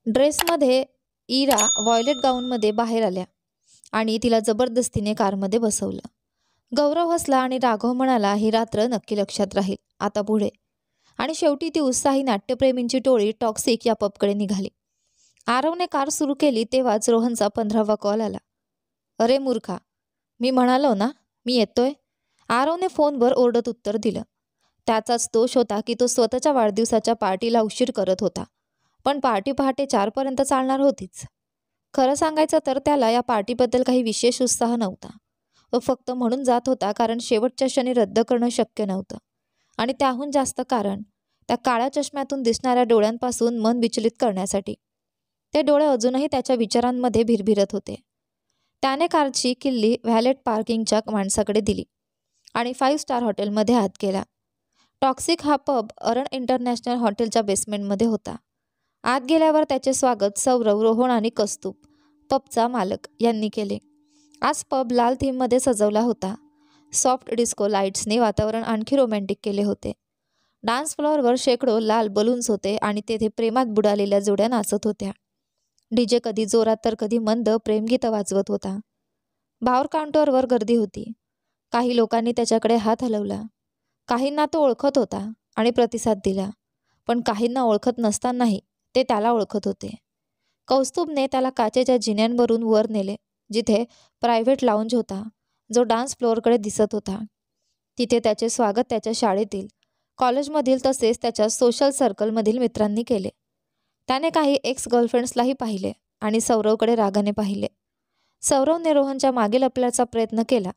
ड्रेसमध्ये इरा व्हायोलेट गाऊनमध्ये बाहेर आल्या आणि तिला जबरदस्तीने कारमध्ये बसवलं. गौरव हसला आणि राघव म्हणाला, ही रात्र नक्की लक्षात राहील आता पुढे. आणि शेवटी ती उत्साही नाट्यप्रेमींची टोळी टॉक्सिक या पबकडे निघाली. आरवने कार सुरू केली तेव्हाच रोहनचा 15वा कॉल आला. अरे मूर्खा, मी म्हणालो ना मी येतोय. आरवने फोनवर ओरडत उत्तर दिलं. त्याचाच दोष होता की तो स्वतःच्या वाढदिवसाच्या पार्टीला उशीर करत होता. पण पार्टी पहाटे 4 पर्यंत चालणार होतीच. खरं सांगायचं तर त्याला या पार्टीबद्दल काही विशेष उत्साह नव्हता. तो फक्त म्हणून जात होता कारण शेवटच्या क्षणी रद्द करणं शक्य नव्हतं. आणि त्याहून जास्त कारण त्या काळ्या चष्म्यातून दिसणाऱ्या डोळ्यांपासून मन विचलित करण्यासाठी. ते डोळे अजूनही त्याच्या विचारांमध्ये भिरभिरत होते. त्याने कारची किल्ली व्हॅलेट पार्किंगच्या माणसाकडे दिली आणि 5 स्टार हॉटेलमध्ये आत गेला. टॉक्सिक हा पब अरण इंटरनॅशनल हॉटेलच्या बेसमेंटमध्ये होता. आत गेल्यावर त्याचे स्वागत सौरव, रोहन आणि कौस्तुभ, पबचा मालक, यांनी केले. आज पब लाल थीममध्ये सजवला होता. सॉफ्ट डिस्को लाईट्सने वातावरण आणखी रोमॅन्टिक केले होते. डान्स फ्लोअरवर शेकडो लाल बलून्स होते आणि तेथे प्रेमात बुडालेल्या जोड्या नाचत होत्या. डीजे कधी जोरात तर कधी मंद प्रेमगीतं वाजवत होता. बार काउंटरवर गर्दी होती. काही लोकांनी त्याच्याकडे हात हलवला. काहींना तो ओळखत होता आणि प्रतिसाद दिला, पण काहींना ओळखत नसतानाही ते त्याला ओळखत होते. कौस्तुभने त्याला काचेच्या जिन्यांवरून वर नेले, जिथे प्रायव्हेट लाऊंज होता, जो डान्स फ्लोअरकडे दिसत होता. तिथे त्याचे स्वागत त्याच्या शाळेतील, कॉलेजमधील तसेच त्याच्या सोशल सर्कलमधील मित्रांनी केले. त्याने काही एक्स गर्लफ्रेंड्सलाही पाहिले आणि सौरवकडे रागाने पाहिले. सौरवने रोहनच्या मागे लपण्याचा प्रयत्न केला.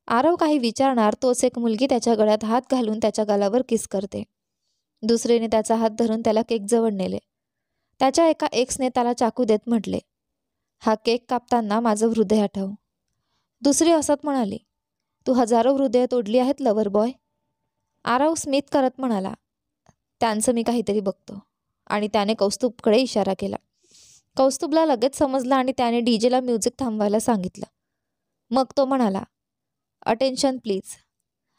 आरव काही विचारणार तोच एक मुलगी त्याच्या गळ्यात हात घालून त्याच्या गालावर किस करते. दुसरीने त्याचा हात धरून त्याला केकजवळ नेले. त्याच्या एका एक्सने त्याला चाकू देत म्हटले, हा केक कापताना माझं हृदय आठव. दुसरी हसत म्हणाली, तू हजारो हृदय तोडली आहेत लवर बॉय. आरव स्मित करत म्हणाला, त्यांचं मी काहीतरी बघतो. आणि त्याने कौस्तुभकडे इशारा केला. कौस्तुभला लगेच समजलं आणि त्याने डीजेला म्युझिक थांबवायला सांगितलं. मग तो म्हणाला, अटेन्शन प्लीज.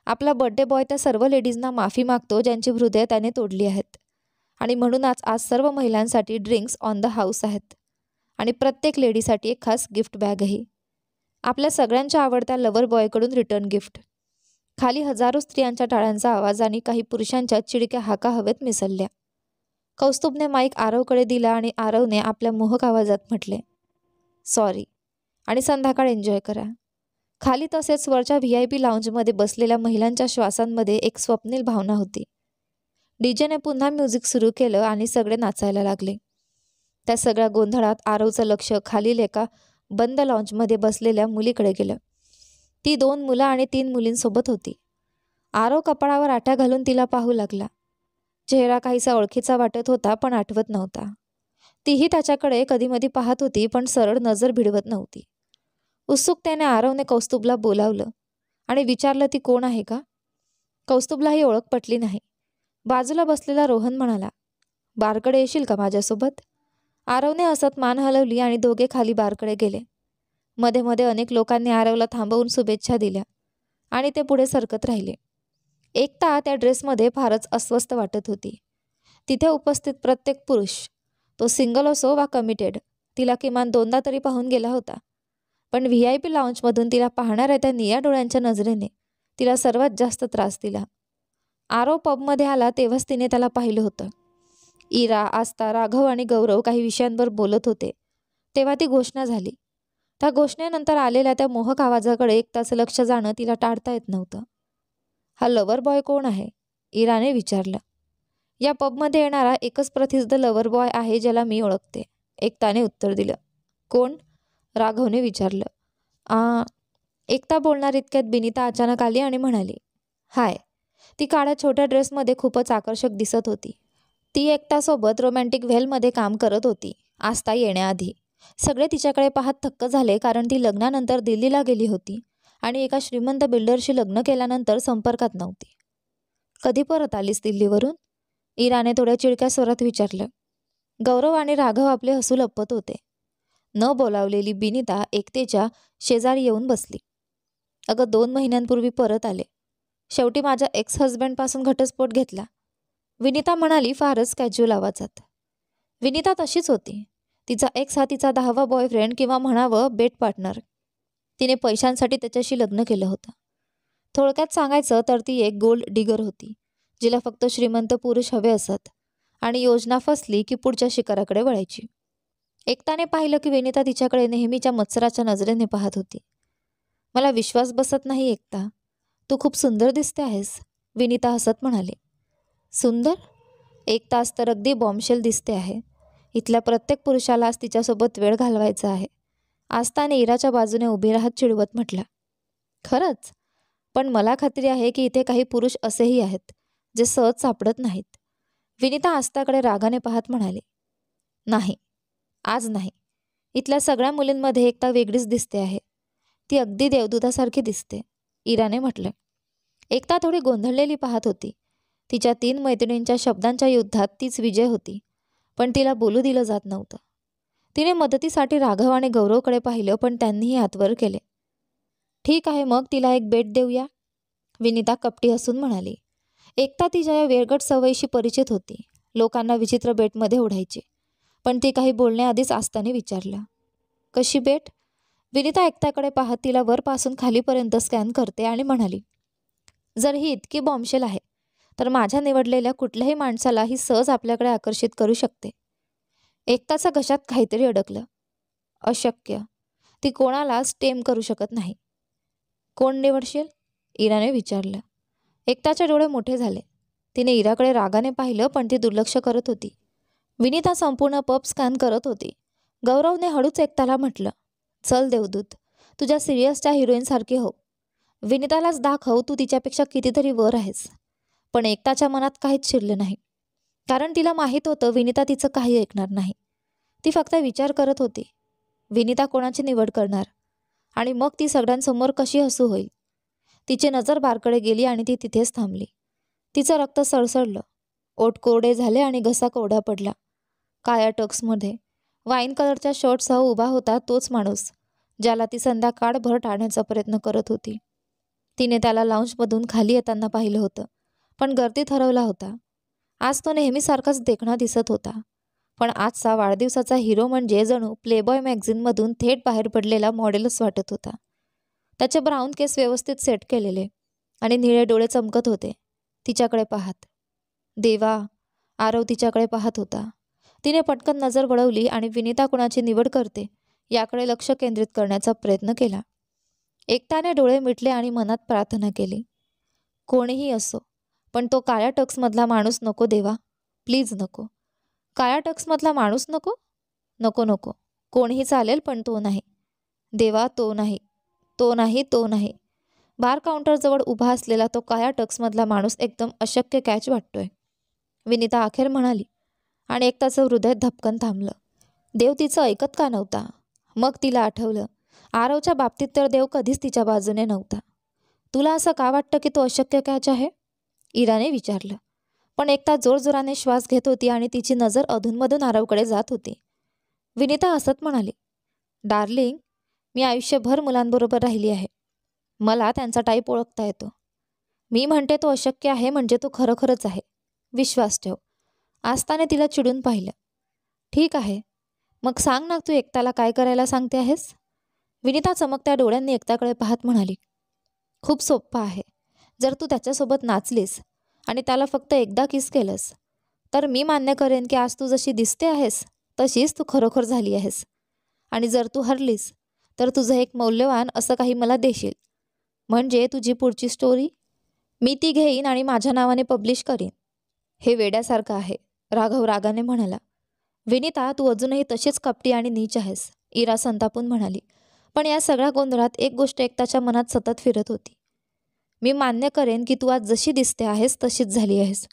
आपला बर्थडे बॉय त्या सर्व लेडीजना माफी मागतो ज्यांची हृदय त्याने तोडली आहेत. आणि म्हणूनच आज सर्व महिलांसाठी ड्रिंक्स ऑन द हाऊस आहेत. आणि प्रत्येक लेडीसाठी एक खास गिफ्ट बॅगही. आपल्या सगळ्यांच्या आवडत्या लवर बॉयकडून रिटर्न गिफ्ट. खाली हजारो स्त्रियांच्या टाळ्यांचा आवाज आणि काही पुरुषांच्या चिडक्या हाका हवेत मिसळल्या. कौस्तुभने माईक आरवकडे दिला आणि आरवने आपल्या मोहक आवाजात म्हटले, सॉरी आणि संध्याकाळ एन्जॉय करा. खाली तसेच वरच्या VIP लाऊंजमध्ये बसलेल्या महिलांच्या श्वासांमध्ये एक स्वप्नील भावना होती. डीजेने पुन्हा म्युझिक सुरू केलं आणि सगळे नाचायला लागले. त्या सगळ्या गोंधळात आरवचं लक्ष खालील एका बंद लाऊंजमध्ये बसलेल्या मुलीकडे गेलं. ती 2 मुलं आणि 3 मुलींसोबत होती. आरव कपाळावर आठ्या घालून तिला पाहू लागला. चेहरा काहीसा ओळखीचा वाटत होता पण आठवत नव्हता. तीही त्याच्याकडे कधीमधी पाहत होती पण सरळ नजर भिडवत नव्हती. उत्सुकतेने आरवने कौस्तुभला बोलावलं आणि विचारलं, ती कोण आहे का? कौस्तुभला ही ओळख पटली नाही. बाजूला बसलेला रोहन म्हणाला, बारकडे येशील का माझ्यासोबत? आरवने हसत मान हलवली आणि दोघे खाली बारकडे गेले. मध्ये मध्ये अनेक लोकांनी आरवला थांबवून शुभेच्छा दिल्या आणि ते पुढे सरकत राहिले. एकता त्या ड्रेसमध्ये फारच अस्वस्थ वाटत होती. तिथे उपस्थित प्रत्येक पुरुष, तो सिंगल असो वा कमिटेड, तिला किमान 2दा तरी पाहून गेला होता. पण VIP लाऊंजमधून तिला पाहणाऱ्या त्या निळ्या डोळ्यांच्या नजरेने तिला सर्वात जास्त त्रास दिला. आरव पबमध्ये आला तेव्हाच तिने त्याला पाहिलं होतं. इरा, आस्था, राघव आणि गौरव काही विषयांवर बोलत होते तेव्हा ती घोषणा झाली. त्या घोषणेनंतर आलेल्या त्या मोहक आवाजाकडे एकताचं लक्ष जाणं तिला टाळता येत नव्हतं. हा लवर बॉय कोण आहे? इराने विचारलं. या पबमध्ये येणारा एकच प्रसिद्ध लवर बॉय आहे ज्याला मी ओळखते, एकताने उत्तर दिलं. कोण? राघवने विचारलं. एकता बोलणार इतक्यात बिनिता अचानक आली आणि म्हणाली, हाय. ती काळ्या छोट्या ड्रेसमध्ये खूपच आकर्षक दिसत होती. ती एकतासोबत रोमॅन्टिक व्हेलमध्ये काम करत होती आस्था येण्याआधी. सगळे तिच्याकडे पाहत थक्क झाले कारण ती लग्नानंतर दिल्लीला गेली होती आणि एका श्रीमंत बिल्डरशी लग्न केल्यानंतर संपर्कात नव्हती. कधी परत आलीस दिल्लीवरून? इराने थोड्या चिडक्या स्वरात विचारलं. गौरव आणि राघव आपले हसू लपवत होते. न बोलावलेली बिनिता एकतेच्या शेजारी येऊन बसली. अगं 2 महिन्यांपूर्वी परत आले. शेवटी माझ्या एक्स हजबंडपासून घटस्फोट घेतला, विनिता म्हणाली फारच कॅज्युअल आवाजात. विनिता तशीच होती. तिचा एक्स हा तिचा 10वा बॉयफ्रेंड किंवा म्हणावं बेट पार्टनर. तिने पैशांसाठी त्याच्याशी लग्न केलं होतं. थोडक्यात सांगायचं तर ती एक गोल्ड डिगर होती, जिला फक्त श्रीमंत पुरुष हवे असत आणि योजना फसली की पुढच्या शिकाराकडे वळायची. एकताने पाहिलं की विनिता तिच्याकडे नेहमीच्या मत्सराच्या नजरेने पाहत होती. मला विश्वास बसत नाही एकता, तू खूप सुंदर दिसते आहेस, विनिता हसत म्हणाली. सुंदर? एक तास तर अगदी बॉम्बशेल दिसते आहे. इथल्या प्रत्येक पुरुषालाच तिच्यासोबत वेळ घालवायचा आहे, आस्ताने इराच्या बाजूने उभी राहत चिडवत म्हटला. खरंच? पण मला खात्री आहे की इथे काही पुरुष असेही आहेत जे सहज सापडत नाहीत, विनिता आस्ताकडे रागाने पाहत म्हणाली. नाही, आज नाही. इथल्या सगळ्या मुलींमध्ये एकता वेगळीच दिसते आहे. ती अगदी देवदूतासारखी दिसते, इराने म्हटलं. एकता थोडी गोंधळलेली पाहत होती. तिच्या 3 मैत्रिणींच्या शब्दांच्या युद्धात तीच विजय होती, पण तिला बोलू दिलं जात नव्हतं. तिने मदतीसाठी राघव आणि गौरवकडे पाहिलं, पण त्यांनीही हातवर केले. ठीक आहे, मग तिला एक बेट देऊया, विनिता कपटी हसून म्हणाली. एकता तिच्या या वेरगट सवयीशी परिचित होती. लोकांना विचित्र बेटमध्ये ओढायची. पण ती काही बोलण्याआधीच आस्ताने विचारलं. कशी बेट? विनिता एकताकडे पाहत तिला वरपासून खालीपर्यंत स्कॅन करते आणि म्हणाली. जर ही इतकी बॉम्बशेल आहे तर माझ्या निवडलेल्या कुठल्याही माणसाला ही सहज आपल्याकडे आकर्षित करू शकते. एकताचा घशात काहीतरी अडकलं. अशक्य. ती कोणालाच टेम करू शकत नाही. कोण निवडशील? इराने विचारलं. एकताचे डोळे मोठे झाले. तिने इराकडे रागाने पाहिलं, पण ती दुर्लक्ष करत होती. विनिता संपूर्ण पब स्कॅन करत होती. गौरवने हळूच एकताला म्हटलं. चल देवदूत, तुझ्या सिरियसच्या हिरोईनसारखी हो. विनितालाच दाखव तू तिच्यापेक्षा कितीतरी वर आहेस. पण एकताच्या मनात काहीच शिरलं नाही, कारण तिला माहीत होतं विनिता तिचं काही ऐकणार नाही. ती फक्त विचार करत होती, विनिता कोणाची निवड करणार आणि मग ती सगळ्यांसमोर कशी हसू होईल. तिची नजर बारकडे गेली आणि ती तिथेच थांबली. तिचं रक्त सळसळलं, ओठ कोरडे झाले आणि घसा कोरडा पडला. काळ्या टक्समध्ये वाईन कलरच्या शर्टसह उभा होता तोच माणूस ज्याला ती संध्याकाळभर टाळण्याचा प्रयत्न करत होती. तिने त्याला लाऊंजमधून खाली येताना पाहिलं होतं, पण गर्दीत हरवला होता. आज तो नेहमीसारखाच देखणा दिसत होता, पण आजचा वाढदिवसाचा हिरो म्हणजे जणू प्लेबॉय मॅगझिनमधून थेट बाहेर पडलेला मॉडेलच वाटत होता. त्याचे ब्राऊन केस व्यवस्थित सेट केलेले आणि निळे डोळे चमकत होते तिच्याकडे पाहत. देवा, आरव तिच्याकडे पाहत होता. तिने पटकन नजर वळवली आणि विनिता कुणाची निवड करते याकडे लक्ष केंद्रित करण्याचा प्रयत्न केला. एकताने डोळे मिटले आणि मनात प्रार्थना केली. कोणीही असो, पण तो काळ्या टक्समधला माणूस नको देवा, प्लीज नको. काळ्या टक्समधला माणूस नको? नको नको, कोणीही चालेल पण तो नाही. देवा, तो नाही, तो नाही, तो नाही. बार काउंटरजवळ उभा असलेला तो काळ्या टक्समधला माणूस एकदम अशक्य कॅच वाटतोय, विनिता अखेर म्हणाली आणि एकताचं हृदय धपकन थांबलं. देव तिचं ऐकत का नव्हता? मग तिला आठवलं, आरवच्या बाबतीत तर देव कधीच तिच्या बाजूने नव्हता. तुला असं का वाटतं की तो अशक्य कॅच आहे? इराने विचारलं. पण एकता जोरजोराने श्वास घेत होती आणि तिची नजर अधूनमधून आरवकडे जात होती. विनिता हसत म्हणाली. डार्लिंग, मी आयुष्यभर मुलांबरोबर राहिली आहे. मला त्यांचा टाईप ओळखता येतो. मी म्हणते तो अशक्य आहे म्हणजे तो खरोखरच आहे. विश्वास ठेव. आस्ताने तिला चिडून पाहिलं. ठीक आहे, मग सांग ना, तू एकताला काय करायला सांगते आहेस? विनिता चमकत्या डोळ्यांनी एकताकडे पाहत म्हणाली. खूप सोप्पं आहे. जर तू त्याच्यासोबत नाचलीस आणि त्याला फक्त एकदा किस केलंस तर मी मान्य करेन की आज तू जशी दिसते आहेस तशीच तू खरोखर झाली आहेस. आणि जर तू हरलीस तर तुझं एक मौल्यवान असं काही मला देशील. म्हणजे तुझी पुढची स्टोरी मी ती घेईन आणि माझ्या नावाने पब्लिश करीन. हे वेड्यासारखं आहे, राघव रागाने म्हणाला. विनिता, तू अजूनही तशीच कपटी आणि नीच आहेस, इरा संतापून म्हणाली. पण या सगळ्या गोंधळात एक गोष्ट एकताच्या मनात सतत फिरत होती. मी मान्य करेन की तू आज जशी दिसते आहेस तशीच झाली आहेस.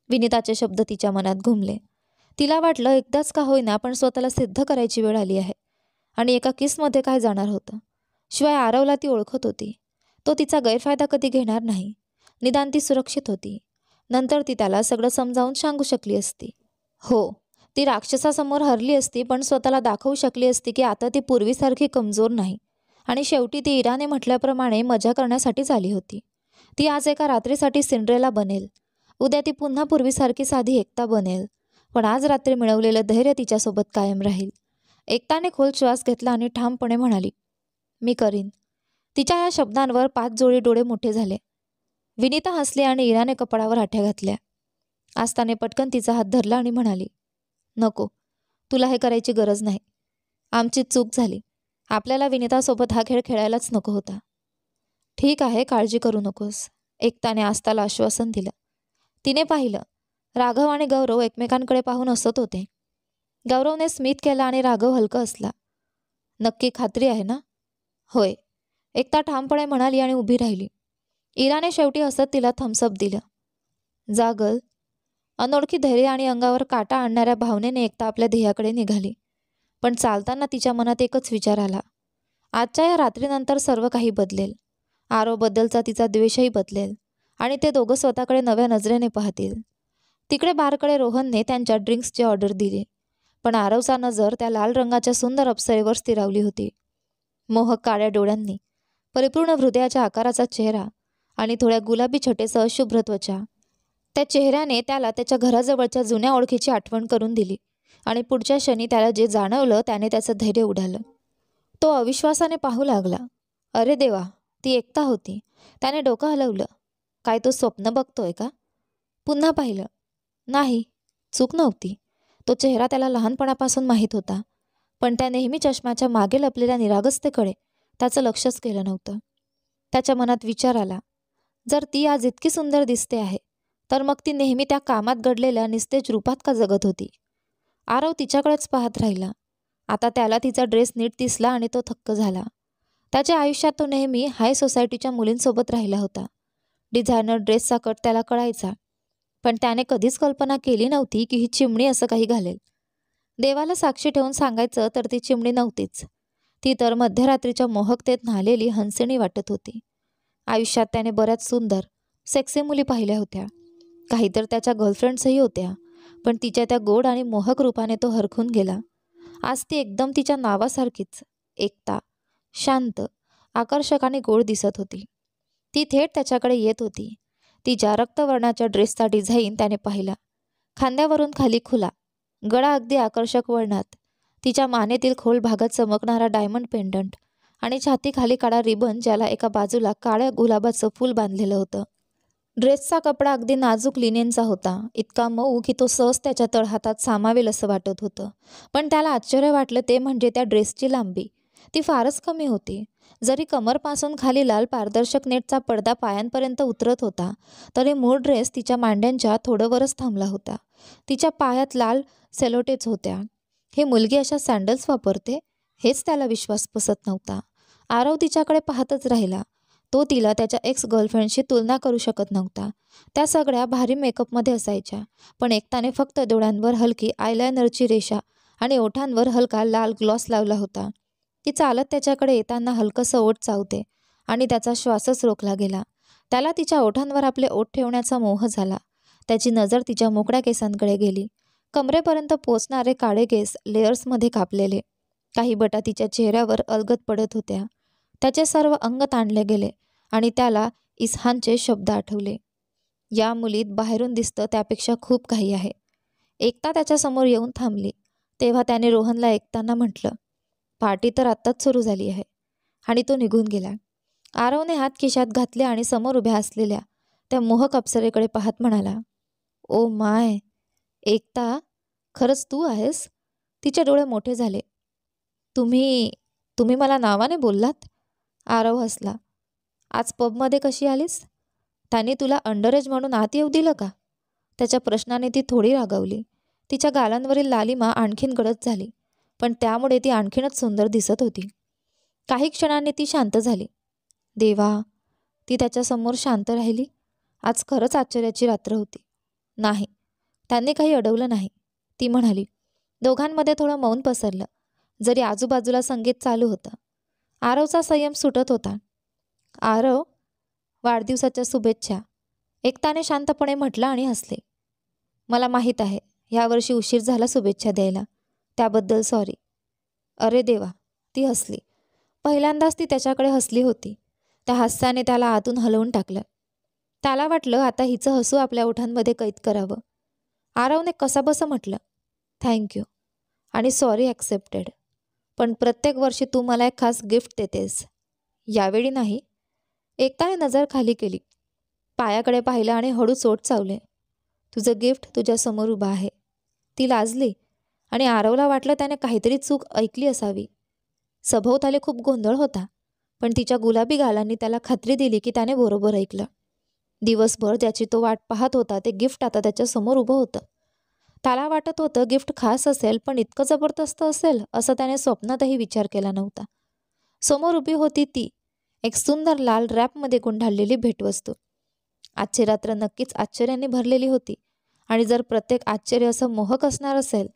विनिताचे शब्द तिच्या मनात घुमले. तिला वाटलं एकदाच का होईना पण स्वतःला सिद्ध करायची वेळ आली आहे. आणि एका किसमध्ये काय जाणार होतं? शिवाय आरवला ती ओळखत होती. तो तिचा गैरफायदा कधी घेणार नाही. निदान ती सुरक्षित होती. नंतर ती त्याला सगळं समजावून सांगू शकली असती. हो, ती राक्षसासमोर हरली असती, पण स्वतःला दाखवू शकली असती की आता ती पूर्वीसारखी कमजोर नाही. आणि शेवटी ती इराने म्हटल्याप्रमाणे मजा करण्यासाठीच आली होती. ती आज एका रात्रीसाठी सिंड्रेला बनेल. उद्या ती पुन्हा पूर्वीसारखी साधी एकता बनेल. पण आज रात्री मिळवलेलं धैर्य तिच्यासोबत कायम राहील. एकताने खोल श्वास घेतला आणि ठामपणे म्हणाली, मी करीन. तिच्या या शब्दांवर 5 जोडी डोळे मोठे झाले. विनिता हसली आणि इराने कपाळावर आठ्या घातल्या. आस्थाने पटकन तिचा हात धरला आणि म्हणाली, नको, तुला हे करायची गरज नाही. आमची चूक झाली. आपल्याला विनितासोबत हा खेळ खेळायलाच नको होता. ठीक आहे, काळजी करू नकोस, एकताने आस्थाला आश्वासन दिलं. तिने पाहिलं, राघव आणि गौरव एकमेकांकडे पाहून हसत होते. गौरवने स्मित केला आणि राघव हलका हसला. नक्की खात्री आहे ना? होय, एकता ठामपणे म्हणाली आणि उभी राहिली. इराने शेवटी हसत तिला थम्सअप दिलं. जागल. अनोळखी धैर्य आणि अंगावर काटा आणणाऱ्या भावनेने एकता आपल्या ध्येयाकडे निघाली. पण चालताना तिच्या मनात एकच विचार आला. आजच्या या रात्रीनंतर सर्व काही बदलेल. आरवबद्दलचा तिचा द्वेषही बदलेल आणि ते दोघं स्वतःकडे नव्या नजरेने पाहतील. तिकडे बारकडे रोहनने त्यांच्या ड्रिंक्सची ऑर्डर दिली. पण आरवचा नजर त्या लाल रंगाच्या सुंदर अप्सरेवर स्थिरावली होती. मोहक काळ्या डोळ्यांनी, परिपूर्ण हृदयाच्या आकाराचा चेहरा आणि थोड्या गुलाबी छटेसह शुभ्र त्वचा. त्या चेहऱ्याने त्याला त्याच्या घराजवळच्या जुन्या ओळखीची आठवण करून दिली आणि पुढच्या क्षणी त्याला जे जाणवलं त्याने त्याचं धैर्य उडालं. तो अविश्वासाने पाहू लागला. अरे देवा, ती एकता होती. त्याने डोकं हलवलं. काय तो स्वप्न बघतोय का? पुन्हा पाहिलं. नाही, चूक नव्हती. तो चेहरा त्याला लहानपणापासून माहीत होता. पण त्या नेहमी चष्म्याच्या मागे लपलेल्या निरागसतेकडे त्याचं लक्षच केलं नव्हतं. त्याच्या मनात विचार आला, जर ती आज इतकी सुंदर दिसते आहे तर मग ती नेहमी त्या कामात घडलेल्या निस्तेज रूपात का जगत होती? आरव तिच्याकडेच पाहत राहिला. आता त्याला तिचा ड्रेस नीट दिसला आणि तो थक्क झाला. त्याच्या आयुष्यात तो नेहमी हाय सोसायटीच्या मुलींसोबत राहिला होता. डिझायनर ड्रेसचा कट त्याला कळायचा. पण त्याने कधीच कल्पना केली नव्हती की ही चिमणी असं काही घालेल. देवाला साक्षी ठेवून सांगायचं तर ती चिमणी नव्हतीच. ती तर मध्यरात्रीच्या मोहकतेत न्हालेली हंसिणी वाटत होती. आयुष्यात त्याने बऱ्याच सुंदर, सेक्सी मुली पाहिल्या होत्या. काही तर त्याच्या गर्लफ्रेंड्सही होत्या. पण तिच्या त्या गोड आणि मोहक रूपाने तो हरखून गेला. आज ती एकदम तिच्या नावासारखीच, एकता, शांत, आकर्षक आणि गोड दिसत होती. ती थेट त्याच्याकडे येत होती. तिच्या रक्तवर्णाच्या ड्रेसचा डिझाईन त्याने पाहिला. खांद्यावरून खाली खुला, गळा अगदी आकर्षक वळणात, तिच्या मानेतील खोल भागात चमकणारा डायमंड पेंडंट आणि छातीखाली काळा रिबन ज्याला एका बाजूला काळ्या गुलाबाचं फूल बांधलेलं होतं. ड्रेसचा कपडा अगदी नाजूक लिनेनचा होता, इतका मऊ की तो सहज त्याच्या तळहातात सामावेल असं वाटत होतं. पण त्याला आश्चर्य वाटलं ते म्हणजे त्या ड्रेसची लांबी. ती फारच कमी होती. जरी कमरपासून खाली लाल पारदर्शक नेटचा पडदा पायांपर्यंत उतरत होता तरी मूळ ड्रेस तिच्या मांड्यांच्या थोडंवरच थांबला होता. तिच्या पायात लाल सेलोटेच होत्या. ही मुलगी अशा सँडल्स वापरते? हेच त्याला विश्वास बसत नव्हता. आरव तिच्याकडे पाहतच राहिला. तो तिला त्याच्या एक्स गर्लफ्रेंडशी तुलना करू शकत नव्हता. त्या सगळ्या भारी मेकअपमध्ये असायच्या. पण एकताने फक्त डोळ्यांवर हलकी आयलायनरची रेषा आणि ओठांवर हलका लाल ग्लॉस लावला होता. ती चालत त्याच्याकडे येताना हलकंसं ओठ चावते आणि त्याचा श्वासच रोखला गेला. त्याला तिच्या ओठांवर आपले ओठ ठेवण्याचा मोह झाला. त्याची नजर तिच्या मोकळ्या केसांकडे गेली. कमरेपर्यंत पोचणारे काळे केस लेयर्समध्ये कापलेले. काही बटा तिच्या चेहऱ्यावर अलगद पडत होत्या. त्याचे सर्व अंग ताणले गेले आणि त्याला इस्हानचे शब्द आठवले. या मुलीत बाहेरून दिसतं त्यापेक्षा खूप काही आहे. एकता त्याच्यासमोर येऊन थांबली. तेव्हा त्याने रोहनला ऐकताना म्हटलं, पार्टी तर आत्ताच सुरू झाली आहे. आणि तो निघून गेला. आरवने हात खिशात घातले आणि समोर उभ्या असलेल्या त्या मोहक अप्सरेकडे पाहत म्हणाला, ओ माय, एकता, खरंच तू आहेस? तिचे डोळे मोठे झाले. तुम्ही मला नावाने बोललात? आरव हसला. आज पबमध्ये कशी आलीस? त्याने तुला अंडरएज म्हणून आत येऊ दिलं का? त्याच्या प्रश्नाने ती थोडी रागावली. तिच्या गालांवरील लालिमा आणखीन गडद झाली. पण त्यामुळे ती आणखीनच सुंदर दिसत होती. काही क्षणांनी ती शांत झाली. देवा, ती त्याच्यासमोर शांत राहिली. आज खरंच आश्चर्याची रात्र होती. नाही, त्यांनी काही अडवलं नाही, ती म्हणाली. दोघांमध्ये थोडं मौन पसरलं. जरी आजूबाजूला संगीत चालू होतं. आरवचा संयम सुटत होता. आरव, वाढदिवसाच्या शुभेच्छा, एकताने शांतपणे म्हटलं आणि हसले. मला माहीत आहे, यावर्षी उशीर झाला शुभेच्छा द्यायला. त्याबद्दल सॉरी. अरे देवा, ती हसली. पहिल्यांदाच ती त्याच्याकडे हसली होती. त्या हास्याने त्याला आतून हलवून टाकलं. त्याला वाटलं आता हिचं हसू आपल्या ओठांमध्ये कैद करावं. आरवने कसाबसं म्हटलं, थँक्यू आणि सॉरी ॲक्सेप्टेड. पण प्रत्येक वर्षी तू मला एक खास गिफ्ट देतेस. यावेळी नाही. एकताने नजर खाली केली, पायाकडे पाहिलं आणि हळूच ओठ चावले. तुझं गिफ्ट तुझ्यासमोर उभं आहे. ती लाजली आणि आरवला वाटलं त्याने काहीतरी चूक ऐकली असावी. सभोवताली खूप गोंधळ होता, पण तिच्या गुलाबी गालांनी त्याला खात्री दिली की त्याने बरोबर ऐकलं. दिवसभर ज्याची तो वाट पाहत होता ते गिफ्ट आता त्याच्यासमोर उभं होतं. त्याला वाटत होतं गिफ्ट खास असेल, पण इतकं जबरदस्त असेल असं त्याने स्वप्नातही विचार केला नव्हता. समोर उभी होती ती, एक सुंदर लाल रॅपमध्ये गुंडाळलेली भेटवस्तू. आजची रात्र नक्कीच आश्चर्याने भरलेली होती आणि जर प्रत्येक आश्चर्य असं मोहक असणार असेल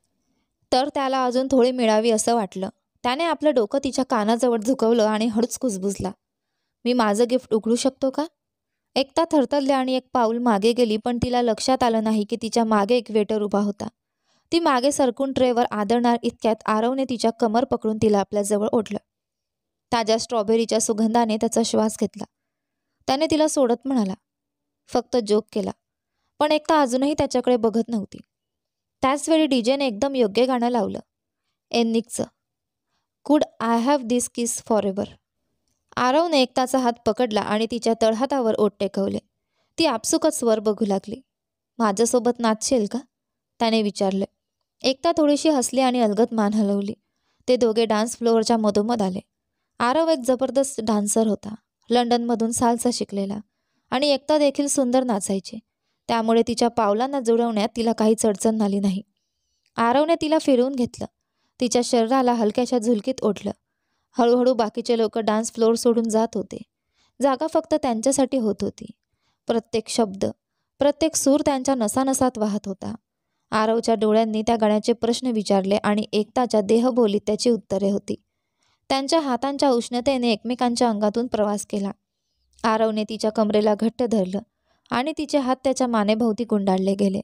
तर त्याला अजून थोडी मिळावी असं वाटलं. त्याने आपलं डोकं तिच्या कानाजवळ झुकवलं आणि हळूच कुजबुजला, मी माझं गिफ्ट उघडू शकतो का? एकता थरथरली आणि एक पाऊल मागे गेली, पण तिला लक्षात आलं नाही की तिच्या मागे एक वेटर उभा होता. ती मागे सरकून ट्रेवर आदळणार इतक्यात आरवने तिच्या कमर पकडून तिला आपल्याजवळ ओढलं. ताज्या स्ट्रॉबेरीच्या सुगंधाने त्याचा श्वास घेतला. त्याने तिला सोडत म्हणाला, फक्त जोक केला. पण एकता अजूनही त्याच्याकडे बघत नव्हती. त्याचवेळी डीजेने एकदम योग्य गाणं लावलं, एनिकचं could I have this kiss forever. आरवने एकताचा हात पकडला आणि तिच्या तळहातावर ओठ टेकवले. ती आपसुकच वर बघू लागली. माझ्यासोबत नाचशील का? त्याने विचारले. एकता थोडीशी हसली आणि अलगद मान हलवली. ते दोघे डान्स फ्लोअरच्या मधोमध आले. आरव एक जबरदस्त डान्सर होता, लंडनमधून साल्सा शिकलेला, आणि एकता देखील सुंदर नाचायची. त्यामुळे तिच्या पावलांना जुळवण्यात तिला काहीच अडचण आली नाही. आरवने तिला फिरवून घेतलं, तिच्या शरीराला हलक्याशा झुलकीत ओढलं. हळूहळू बाकीचे लोक डान्स फ्लोअर सोडून जात होते. जागा फक्त त्यांच्यासाठी होत होती. प्रत्येक शब्द, प्रत्येक सूर त्यांच्या नसानसात वाहत होता. आरवच्या डोळ्यांनी त्या गाण्याचे प्रश्न विचारले आणि एकताच्या देहबोलीत त्याची उत्तरे होती. त्यांच्या हातांच्या उष्णतेने एकमेकांच्या अंगातून प्रवास केला. आरवने तिच्या कमरेला घट्ट धरलं आणि तिचे हात त्याच्या मानेभोवती गुंडाळले गेले,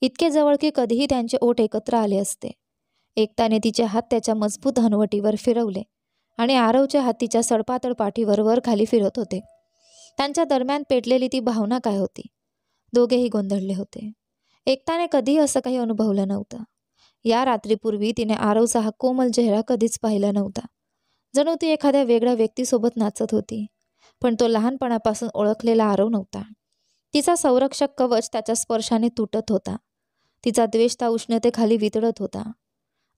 इतके जवळ की कधीही त्यांचे ओठ एकत्र आले असते. एकताने तिचे हात त्याच्या मजबूत हनवटीवर फिरवले आणि आरवचे हात तिच्या सडपातळ पाठीवर वर खाली फिरत होते. त्यांच्या दरम्यान पेटलेली ती भावना काय होती? दोघेही गोंधळले होते. एकताने कधीही असं काही अनुभवलं नव्हतं. या रात्रीपूर्वी तिने आरवचा हा कोमल चेहरा कधीच पाहिला नव्हता. जणू ती एखाद्या वेगळ्या व्यक्तीसोबत नाचत होती. पण तो लहानपणापासून ओळखलेला आरव नव्हता. तिचा संरक्षक कवच त्याच्या स्पर्शाने तुटत होता. तिचा द्वेष त्या उष्णतेखाली वितळत होता.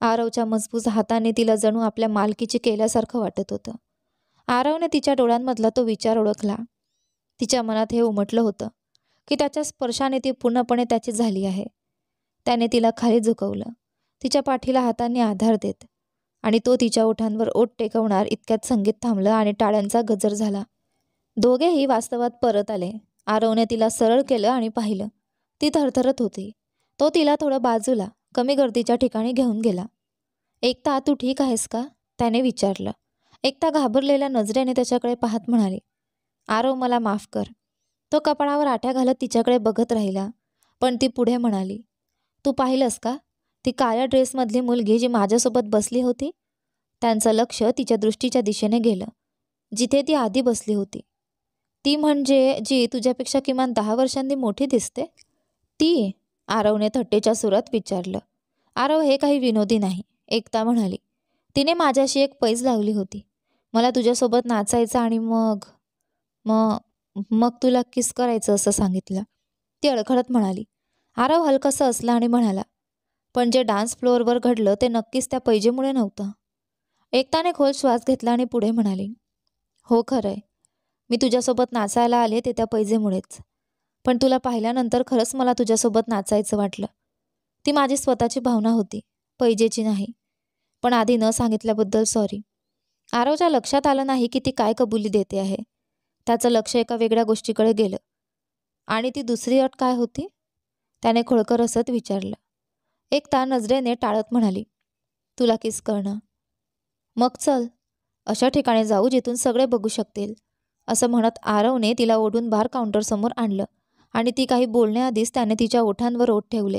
आरवच्या मजबूत हाताने तिला जणू आपल्या मालकीची केल्यासारखं वाटत होतं. आरवने तिच्या डोळ्यांमधला तो विचार ओळखला. तिच्या मनात हे उमटलं होतं की त्याच्या स्पर्शाने ती पूर्णपणे त्याची झाली आहे. त्याने तिला खाली झुकवलं, तिच्या पाठीला हातांनी आधार देत, आणि तो तिच्या ओठांवर ओठ टेकवणार इतक्यात संगीत थांबलं आणि टाळ्यांचा गजर झाला. दोघेही वास्तवात परत आले. आरवने तिला सरळ केलं आणि पाहिलं. ती थरथरत होती. तो तिला थोडं बाजूला, कमी गर्दीच्या ठिकाणी घेऊन गेला. एकता, तू ठीक आहेस का? त्याने विचारलं. एकता घाबरलेल्या नजरेने त्याच्याकडे पाहत म्हणाली, आरव मला माफ कर. तो कपाळावर आठ्या घालत तिच्याकडे बघत राहिला, पण ती पुढे म्हणाली, तू पाहिलंस का? ती काळ्या ड्रेसमधली मुलगी जी माझ्यासोबत बसली होती? त्यांचं लक्ष तिच्या दृष्टीच्या दिशेने गेलं, जिथे ती आधी बसली होती. ती म्हणजे जी तुझ्यापेक्षा किमान 10 वर्षांनी मोठी दिसते? ती? आरवने थट्टेच्या सुरात विचारलं. आरव, हे काही विनोदी नाही, एकता म्हणाली. तिने माझ्याशी एक पैज लावली होती. मला तुझ्यासोबत नाचायचं आणि मग मग मग तुला किस करायचं असं सांगितलं. ती अडखळत म्हणाली. आरव हलकासा असला आणि म्हणाला, पण जे डान्स फ्लोअरवर घडलं ते नक्कीच त्या पैजेमुळे नव्हतं. एकताने खोल श्वास घेतला आणि पुढे म्हणाली, हो खरंय, मी तुझ्यासोबत नाचायला आले ते त्या पैजेमुळेच. पण तुला पाहिल्यानंतर खरंच मला तुझ्यासोबत नाचायचं वाटलं. ती माझी स्वतःची भावना होती, पैजेची नाही. पण आधी न सांगितल्याबद्दल सॉरी. आरवच्या लक्षात आलं नाही की ती काय कबुली देते आहे. त्याचं लक्ष एका वेगळ्या गोष्टीकडे गेलं. आणि ती दुसरी अट काय होती? त्याने खोळकर हसत विचारलं. एकता नजरेने टाळत म्हणाली, तुला किस करणं. मग चल, अशा ठिकाणी जाऊ जिथून सगळे बघू शकतील. असं म्हणत आरवने तिला ओढून बार काउंटरसमोर आणलं आणि ती काही बोलण्याआधीच त्याने तिच्या ओठांवर ओठ ठेवले.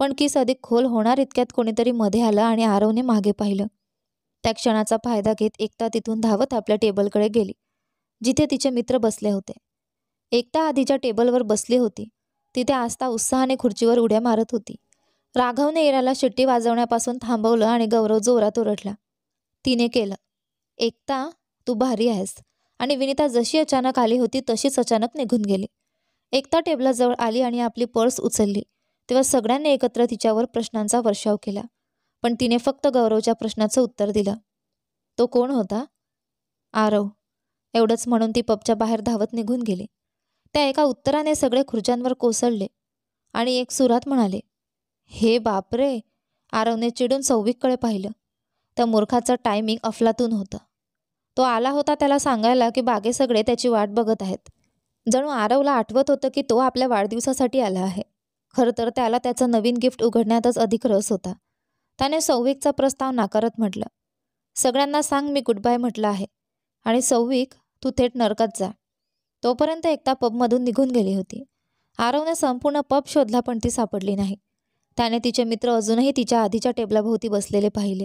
पण किस अधिक खोल होणार इतक्यात कोणीतरी मध्ये आलं आणि आरवने मागे पाहिलं. त्या क्षणाचा फायदा घेत एकता तिथून धावत आपल्या टेबलकडे गेली, जिथे तिचे मित्र बसले होते. एकता आधीच्या टेबलवर बसली होती, तिथे आस्था उत्साहाने खुर्चीवर उड्या मारत होती. राघवने इराला शिट्टी वाजवण्यापासून थांबवलं आणि गौरव जोरात ओरडला. तिने केलं. एकता, तू भारी आहेस. आणि विनिता जशी अचानक आली होती तशीच अचानक निघून गेली. एकता टेबलाजवळ आली आणि आपली पर्स उचलली तेव्हा सगळ्यांनी एकत्र तिच्यावर प्रश्नांचा वर्षाव केला. पण तिने फक्त गौरवच्या प्रश्नाचं उत्तर दिलं. तो कोण होता? आरव. एवढंच म्हणून ती पबच्या बाहेर धावत निघून गेली. त्या एका उत्तराने सगळे खुर्च्यांवर कोसळले आणि एक सुरात म्हणाले, हे बापरे. आरवने चिडून सौविककडे पाहिलं. त्या मूर्खाचं टायमिंग अफलातून होतं. तो आला होता त्याला सांगायला की बागे सगळे त्याची वाट बघत आहेत. जणू आरवला आठवत होतं की तो आपल्या वाढदिवसासाठी आला आहे. खरं तर त्याला त्याचं नवीन गिफ्ट उघडण्यातच अधिक रस होता. त्याने सौविकचा प्रस्ताव नाकारत म्हटलं, सगळ्यांना सांग मी गुड बाय म्हटलं आहे. आणि सौविक, तू थेट नरकात जा. तोपर्यंत एकता पबमधून निघून गेली होती. आरवने संपूर्ण पब शोधला पण ती सापडली नाही. त्याने तिचे मित्र अजूनही तिच्या आधीच्या टेबलाभोवती बसलेले पाहिले.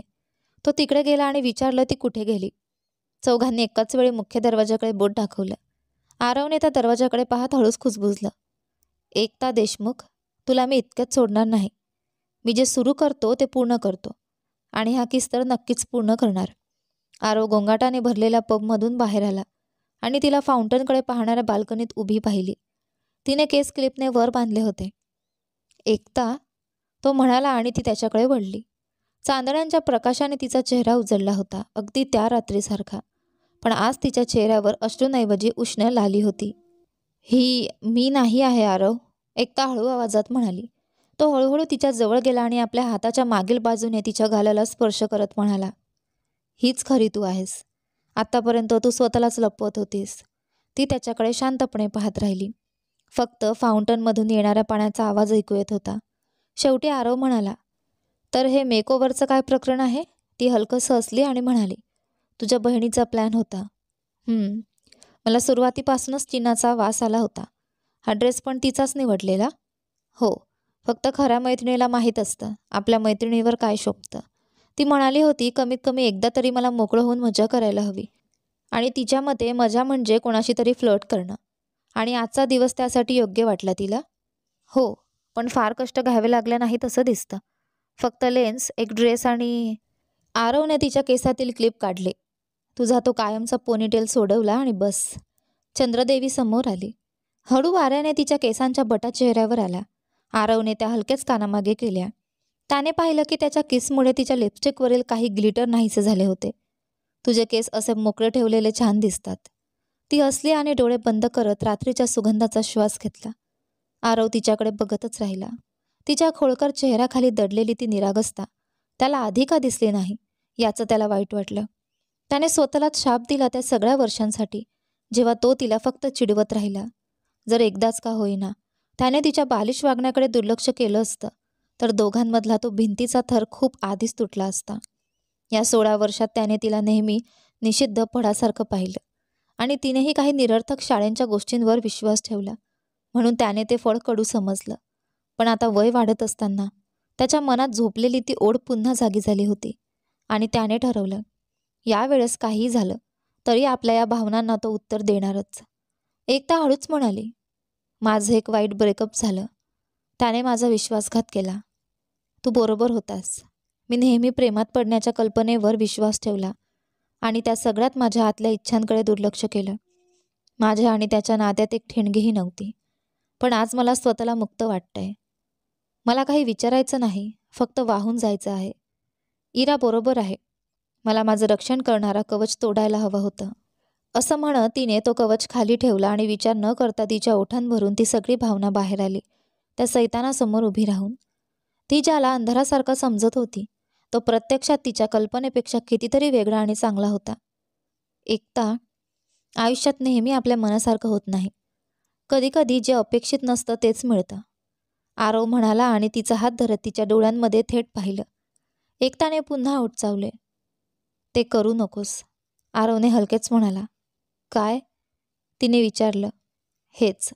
तो तिकडे गेला आणि विचारलं ती कुठे गेली. चौघांनी एकाच वेळी मुख्य दरवाजाकडे बोट दाखवलं. आरवने त्या दरवाजाकडे पाहत हळूच खुसबुजलं. एकता देशमुख, तुला मी इतक्यात सोडणार नाही. मी जे सुरू करतो ते पूर्ण करतो आणि हा किस तर नक्कीच पूर्ण करणार. आरव गोंगाटाने भरलेल्या पबमधून बाहेर आला आणि तिला फाउंटनकडे पाहणाऱ्या बाल्कनीत उभी पाहिली. तिने केस क्लिपने वर बांधले होते. एकता, तो म्हणाला आणि ती त्याच्याकडे वळली. चांदण्यांच्या प्रकाशाने तिचा चेहरा उजळला होता, अगदी त्या रात्रीसारखा. पण आज तिच्या चेहऱ्यावर अश्रूंऐवजी उष्ण लाली होती. ही मी नाही आहे आरव, एकता हळू आवाजात म्हणाली. तो हळूहळू तिच्या जवळ गेला आणि आपल्या हाताच्या मागील बाजूने तिच्या गालाला स्पर्श करत म्हणाला, हीच खरी तू आहेस. आत्तापर्यंत तू स्वतःलाच लपवत होतीस. ती त्याच्याकडे शांतपणे पाहत राहिली. फक्त फाउंटनमधून येणाऱ्या पाण्याचा आवाज ऐकू येत होता. शेवटी आरव म्हणाला, तर हे मेकओव्हरचं काय प्रकरण आहे? ती हलकंसं हसली आणि म्हणाली, तुझ्या बहिणीचा प्लॅन होता. मला सुरुवातीपासूनच चिनाचा वास आला होता. हा ड्रेस पण तिचाच निवडलेला? हो, फक्त खऱ्या मैत्रिणीला माहीत असतं आपल्या मैत्रिणीवर काय शोभतं. ती म्हणाली होती कमीत कमी एकदा तरी मला मोकळं होऊन मजा करायला हवी. आणि तिच्या मते मजा म्हणजे कोणाशी तरी फ्लर्ट करणं. आणि आजचा दिवस त्यासाठी योग्य वाटला तिला? हो, पण फार कष्ट घ्यावे लागले नाहीत असं दिसतं. फक्त लेन्स, एक ड्रेस आणि... आरवने तिच्या केसातील क्लिप काढले. तुझा तो कायमचा पोनीटेल सोडवला आणि बस. चंद्रदेवी समोर आली. हळू वाऱ्याने तिच्या केसांच्या बटा चेहऱ्यावर आला. आरवने त्या हलक्याच कानामागे केल्या. त्याने पाहिलं की त्याच्या किसमुळे तिच्या लिपस्टिकवरील काही ग्लिटर नाहीसे झाले होते. तुझे केस असे मोकळे ठेवलेले छान दिसतात. ती हसली आणि डोळे बंद करत रात्रीच्या सुगंधाचा श्वास घेतला. आरव तिच्याकडे बघतच राहिला. तिच्या खोळकर चेहऱ्याखाली दडलेली ती निरागसता त्याला आधी का दिसली नाही याचं त्याला वाईट वाटलं. त्याने स्वतःलाच शाप दिला त्या सगळ्या वर्षांसाठी जेव्हा तो तिला फक्त चिडवत राहिला. जर एकदाच का होईना त्याने तिच्या बालिश वागण्याकडे दुर्लक्ष केलं असतं तर दोघांमधला तो भिंतीचा थर खूप आधीच तुटला असता. या 16 वर्षात त्याने तिला नेहमी निषिद्ध फडासारखं पाहिलं आणि तिनेही काही निरर्थक शाळेंच्या गोष्टींवर विश्वास ठेवला म्हणून त्याने ते फळ कडू समजलं. पण आता वय वाढत असताना त्याच्या मनात झोपलेली ती ओढ पुन्हा जागी झाली होती आणि त्याने ठरवलं, यावेळेस काहीही झालं तरी आपल्या या भावनांना तो उत्तर देणारच. एकता हळूच म्हणाली, माझं एक वाईट ब्रेकअप झालं. त्याने माझा विश्वासघात केला. तू बरोबर होतास. मी नेहमी प्रेमात पडण्याच्या कल्पनेवर विश्वास ठेवला आणि त्या सगळ्यात माझ्या आतल्या इच्छांकडे दुर्लक्ष केलं. माझ्या आणि त्याच्या नात्यात एक ठिणगीही नव्हती. पण आज मला स्वतःला मुक्त वाटतंय. मला काही विचारायचं नाही, फक्त वाहून जायचं आहे. इरा बरोबर आहे. मला माझं रक्षण करणारा कवच तोडायला हवं होतं. असं म्हणत तिने तो कवच खाली ठेवला आणि विचार न करता तिच्या ओठांभरून ती सगळी भावना बाहेर आली. त्या सैतानासमोर उभी राहून. ती ज्याला अंधारासारखा समजत होती तो प्रत्यक्षात तिच्या कल्पनेपेक्षा कितीतरी वेगळा आणि चांगला होता. एकता, आयुष्यात नेहमी आपल्या मनासारखं होत नाही. कधीकधी जे अपेक्षित नसतं तेच मिळतं. आरव म्हणाला आणि तिचा हात धरत तिच्या डोळ्यांमध्ये थेट पाहिलं. एकताने पुन्हा उठचावले. ते करू नकोस. आरवने हलकेच म्हणाला. काय? तिने विचारलं. हेच.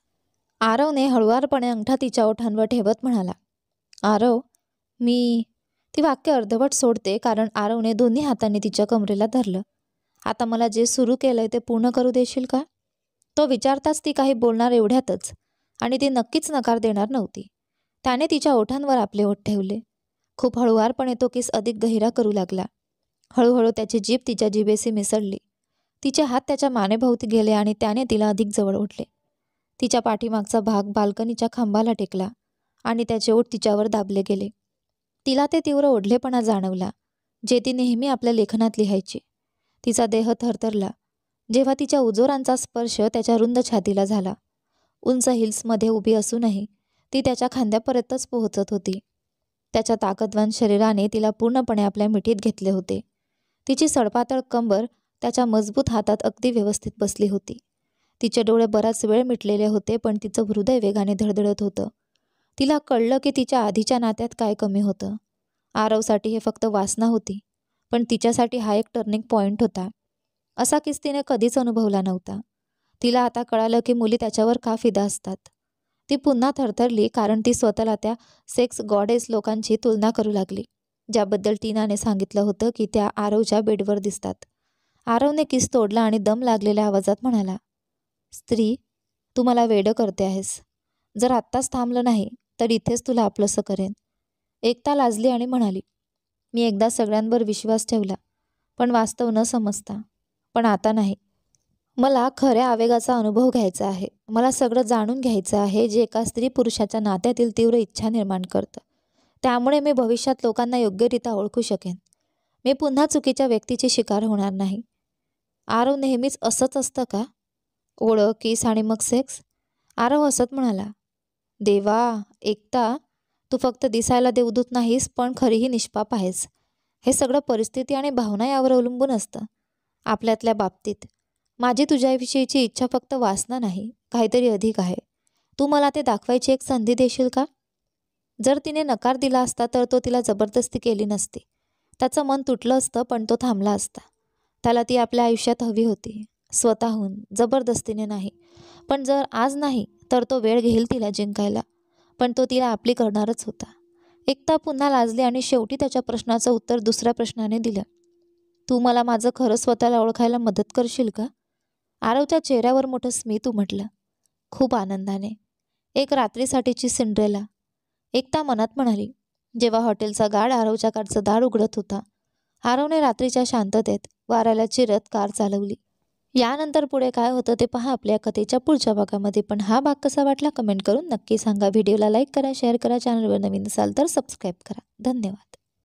आरवने हळुवारपणे अंगठा तिच्या ओठांवर ठेवत म्हणाला. आरव, मी... ती वाक्य अर्धवट सोडते कारण आरवने दोन्ही हातांनी तिच्या कमरेला धरलं. आता मला जे सुरू केलंय ते पूर्ण करू देशील का? तो विचारताच ती काही बोलणार एवढ्यातच आणि ती नक्कीच नकार देणार नव्हती. त्याने तिच्या ओठांवर आपले ओठ ठेवले. खूप हळुवारपणे तो किस अधिक गहिरा करू लागला. हळूहळू त्याची जीभ तिच्या जिभेशी मिसळली. तिचे हात त्याच्या मानेभोवती गेले आणि त्याने तिला अधिक जवळ ओढले. तिच्या पाठीमागचा भाग बाल्कनीच्या खांबाला टेकला आणि त्याचे ओठ तिच्यावर दाबले गेले. तिला ते तीव्र ओढलेपणा जाणवला, जे ती नेहमी आपल्या लेखनात लिहायची. तिचा देह थरथरला जेव्हा तिच्या उजोरांचा स्पर्श त्याच्या रुंद छातीला झाला. उंच हिल्समध्ये उभी असूनही ती त्याच्या खांद्यापर्यंतच पोहोचत होती. त्याच्या ताकदवान शरीराने तिला पूर्णपणे आपल्या मिठीत घेतले होते. तिची सडपातळ कंबर त्याच्या मजबूत हातात अगदी व्यवस्थित बसली होती. तिचे डोळे बराच वेळ मिटलेले होते, पण तिचं हृदय वेगाने धडधडत होतं. तिला कळलं की तिच्या आधीच्या नात्यात काय कमी होतं. आरवसाठी हे फक्त वासना होती, पण तिच्यासाठी हा एक टर्निंग पॉइंट होता. असा किस तिने कधीच अनुभवला नव्हता. तिला आता कळालं की मुली त्याच्यावर का फिदा असतात. ती पुन्हा थरथरली, कारण ती स्वतःला त्या सेक्स गॉडेस लोकांची तुलना करू लागली, ज्याबद्दल टीनाने सांगितलं होतं की त्या आरवच्या बेडवर दिसतात. आरवने किस तोडला आणि दम लागलेल्या आवाजात म्हणाला, स्त्री, तू मला वेडं करते आहेस. जर आत्ताच थांबलं नाही तर इथेच तुला आपलंसं करेन. एकता लाजली आणि म्हणाली, मी एकदा सगळ्यांवर विश्वास ठेवला, पण वास्तव न समजता. पण आता नाही. मला खऱ्या आवेगाचा अनुभव घ्यायचा आहे. मला सगळं जाणून घ्यायचं आहे, जे एका स्त्री पुरुषाच्या नात्यातील तीव्र इच्छा निर्माण करतं. त्यामुळे मी भविष्यात लोकांना योग्यरित्या ओळखू शकेन. मी पुन्हा चुकीच्या व्यक्तीची शिकार होणार नाही. आरव नेहमीच असंच असतं का? ओळख, किस आणि मग सेक्स? आरव हसत म्हणाला, देवा, एकता, तू फक्त दिसायला देवदूत नाहीस, पण खरीही निष्पाप आहेस. हे सगळं परिस्थिती आणि भावना यावर अवलंबून असतं. आपल्यातल्या बाबतीत माझी तुझ्याविषयीची इच्छा फक्त वासना नाही, काहीतरी अधिक आहे. तू मला ते दाखवायची एक संधी देशील का? जर तिने नकार दिला असता तर तो तिला जबरदस्ती केली नसती. त्याचं मन तुटलं असतं, पण तो थांबला असता. त्याला ती आपल्या आयुष्यात हवी होती, स्वतःहून, जबरदस्तीने नाही. पण जर आज नाही तर तो वेळ घेईल तिला जिंकायला, पण तो तिला आपली करणारच होता. एकता पुन्हा लाजली आणि शेवटी त्याच्या प्रश्नाचं उत्तर दुसऱ्या प्रश्नाने दिलं, तू मला माझं खरं स्वतःला ओळखायला मदत करशील का? आरवच्या चेहऱ्यावर मोठं स्मित उमटलं. खूप आनंदाने. एक रात्रीसाठीची सिंड्रेला, एकता मनात म्हणाली, जेव्हा हॉटेलचा गार्ड आरवच्या कारचं दार उघडत होता. आरवने रात्रीच्या शांततेत वाऱ्याला चिरत कार चालवली. यानंतर पुढे काय होतं ते पहा आपल्या कथेच्या पुढच्या भागामध्ये. पण हा भाग कसा वाटला कमेंट करून नक्की सांगा. व्हिडिओला लाईक करा, शेअर करा, चॅनलवर नवीन असाल तर सबस्क्राईब करा. धन्यवाद.